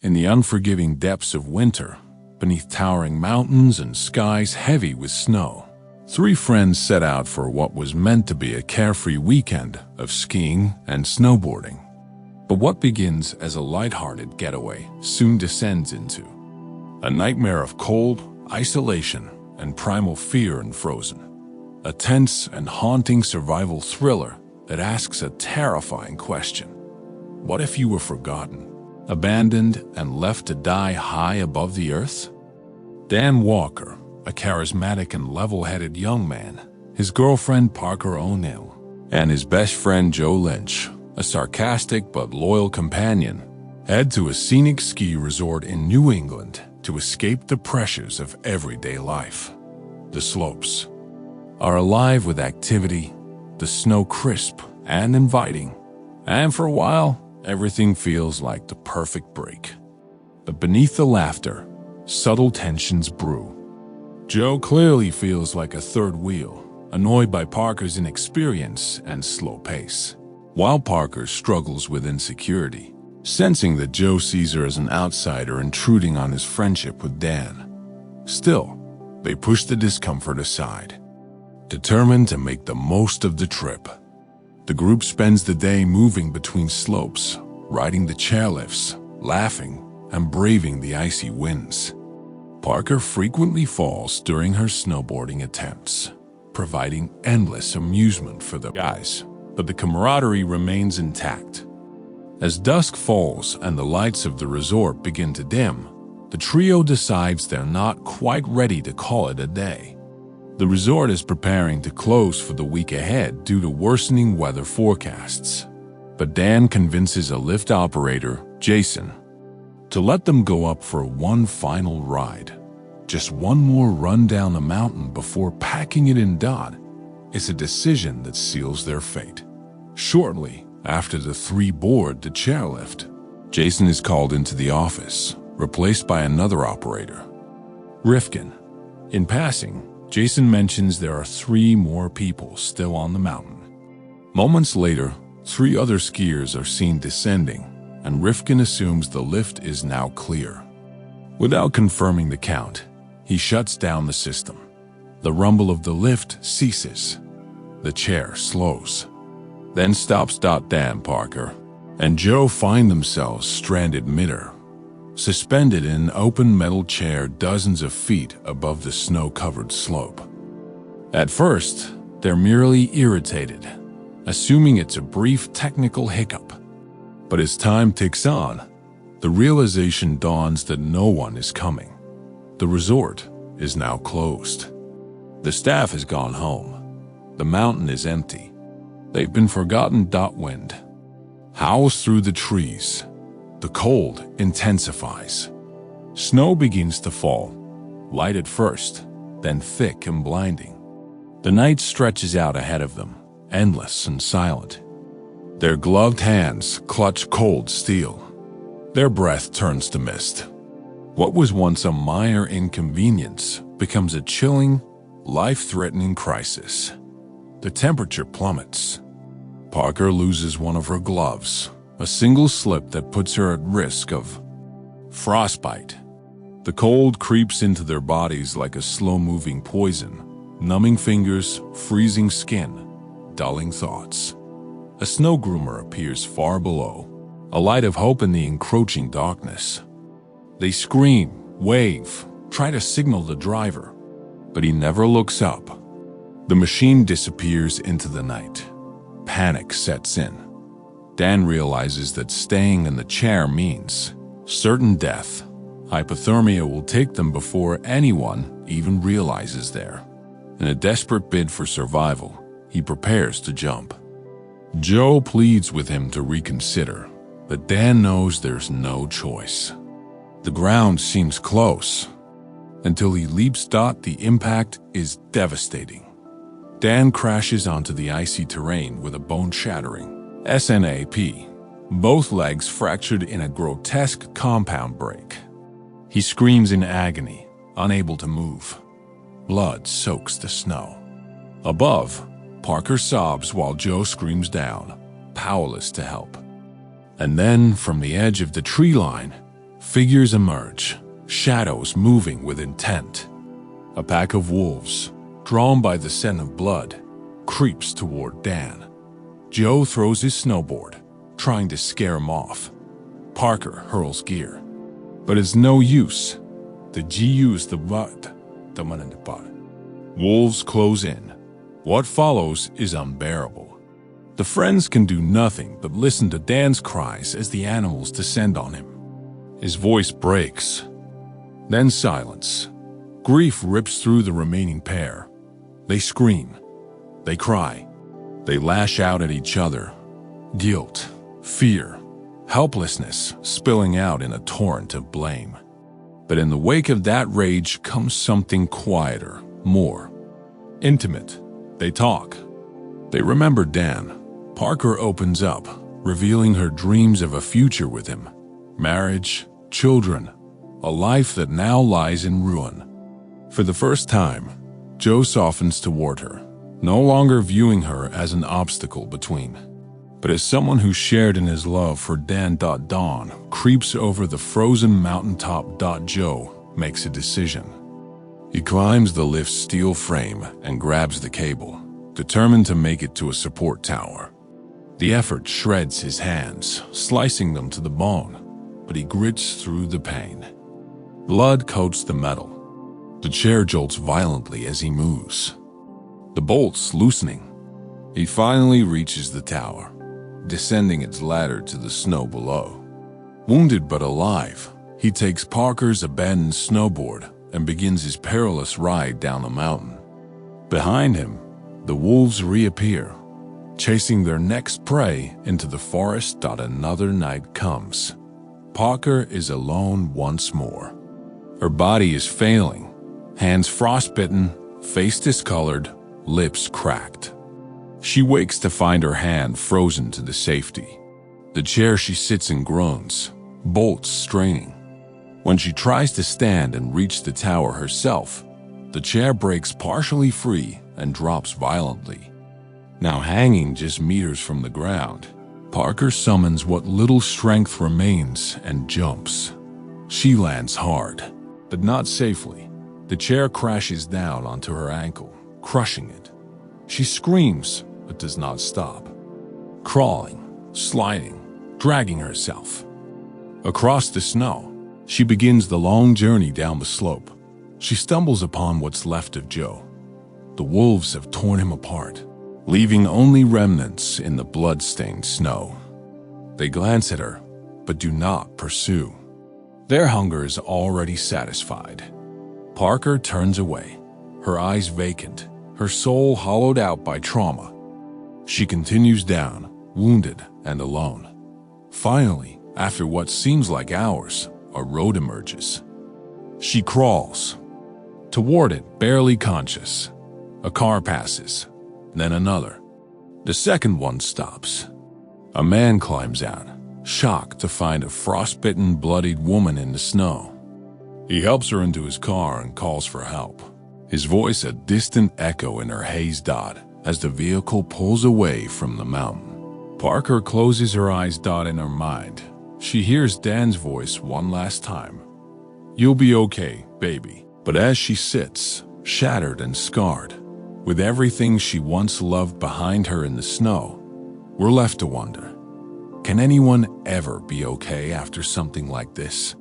In the unforgiving depths of winter, beneath towering mountains and skies heavy with snow, three friends set out for what was meant to be a carefree weekend of skiing and snowboarding. But what begins as a lighthearted getaway soon descends into a nightmare of cold, isolation, and primal fear and frozen. A tense and haunting survival thriller that asks a terrifying question. What if you were forgotten, abandoned, and left to die high above the earth? Dan Walker, a charismatic and level-headed young man, his girlfriend Parker O'Neill, and his best friend Joe Lynch, a sarcastic but loyal companion, head to a scenic ski resort in New England to escape the pressures of everyday life. The slopes are alive with activity, the snow crisp and inviting, and for a while, everything feels like the perfect break. But beneath the laughter, subtle tensions brew. Joe clearly feels like a third wheel, annoyed by Parker's inexperience and slow pace, while Parker struggles with insecurity, sensing that Joe sees her as an outsider intruding on his friendship with Dan. Still, they push the discomfort aside, determined to make the most of the trip. The group spends the day moving between slopes, riding the chairlifts, laughing, and braving the icy winds. Parker frequently falls during her snowboarding attempts, providing endless amusement for the guys, but the camaraderie remains intact. As dusk falls and the lights of the resort begin to dim, the trio decides they're not quite ready to call it a day. The resort is preparing to close for the week ahead due to worsening weather forecasts, but Dan convinces a lift operator, Jason, to let them go up for one final ride. Just one more run down the mountain before packing it in. It's a decision that seals their fate. Shortly after the three board the chairlift, Jason is called into the office, replaced by another operator, Rifkin. In passing, Jason mentions there are three more people still on the mountain. Moments later, three other skiers are seen descending, and Rifkin assumes the lift is now clear. Without confirming the count, he shuts down the system. The rumble of the lift ceases. The chair slows, then stops. Dan, Parker, and Joe find themselves stranded midair, suspended in an open metal chair dozens of feet above the snow-covered slope. At first, they're merely irritated, assuming it's a brief technical hiccup. But as time ticks on, the realization dawns that no one is coming. The resort is now closed. The staff has gone home. The mountain is empty. They've been forgotten. Wind howls through the trees. The cold intensifies. Snow begins to fall, light at first, then thick and blinding. The night stretches out ahead of them, endless and silent. Their gloved hands clutch cold steel. Their breath turns to mist. What was once a minor inconvenience becomes a chilling, life-threatening crisis. The temperature plummets. Parker loses one of her gloves, a single slip that puts her at risk of frostbite. The cold creeps into their bodies like a slow-moving poison, numbing fingers, freezing skin, dulling thoughts. A snow groomer appears far below, a light of hope in the encroaching darkness. They scream, wave, try to signal the driver, but he never looks up. The machine disappears into the night. Panic sets in. Dan realizes that staying in the chair means certain death. Hypothermia will take them before anyone even realizes they're. In a desperate bid for survival, he prepares to jump. Joe pleads with him to reconsider, but Dan knows there's no choice. The ground seems close, until he leaps. The impact is devastating. Dan crashes onto the icy terrain with a bone-shattering snap, both legs fractured in a grotesque compound break. He screams in agony, unable to move. Blood soaks the snow. Above, Parker sobs while Joe screams down, powerless to help. And then, from the edge of the tree line, Figures emerge, shadows moving with intent. A pack of wolves, drawn by the scent of blood, creeps toward Dan. Joe throws his snowboard, trying to scare him off. Parker hurls gear, but it's no use. The GU's the butt. Wolves close in. What follows is unbearable. The friends can do nothing but listen to Dan's cries as the animals descend on him. His voice breaks. Then silence. Grief rips through the remaining pair. They scream. They cry. They lash out at each other. Guilt, fear, helplessness spilling out in a torrent of blame. But in the wake of that rage comes something quieter, more intimate. They talk. They remember Dan. Parker opens up, revealing her dreams of a future with him. Marriage, children, a life that now lies in ruin. For the first time, Joe softens toward her, no longer viewing her as an obstacle between, but as someone who shared in his love for Dan. Dawn creeps over the frozen mountaintop. Joe makes a decision. He climbs the lift's steel frame and grabs the cable, determined to make it to a support tower. The effort shreds his hands, slicing them to the bone, but he grits through the pain. Blood coats the metal. The chair jolts violently as he moves, the bolts loosening. He finally reaches the tower, descending its ladder to the snow below. Wounded but alive, he takes Parker's abandoned snowboard and begins his perilous ride down the mountain. Behind him, the wolves reappear, chasing their next prey into the forest. Another night comes. Parker is alone once more. Her body is failing, hands frostbitten, face discolored, lips cracked. She wakes to find her hand frozen to the safety. The chair she sits in groans, bolts straining. When she tries to stand and reach the tower herself, the chair breaks partially free and drops violently. Now hanging just meters from the ground, Parker summons what little strength remains and jumps. She lands hard, but not safely. The chair crashes down onto her ankle, crushing it. She screams, but does not stop. Crawling, sliding, dragging herself. Across the snow, she begins the long journey down the slope. She stumbles upon what's left of Joe. The wolves have torn him apart, leaving only remnants in the blood-stained snow. They glance at her, but do not pursue. Their hunger is already satisfied. Parker turns away, her eyes vacant, her soul hollowed out by trauma. She continues down, wounded and alone. Finally, after what seems like hours, a road emerges. She crawls. Toward it, barely conscious. A car passes, then another. The second one stops. A man climbs out, shocked to find a frostbitten, bloodied woman in the snow. He helps her into his car and calls for help, his voice a distant echo in her haze. As the vehicle pulls away from the mountain, Parker closes her eyes. In her mind, she hears Dan's voice one last time. "You'll be okay, baby." But as she sits, shattered and scarred, with everything she once loved behind her in the snow, we're left to wonder, can anyone ever be okay after something like this?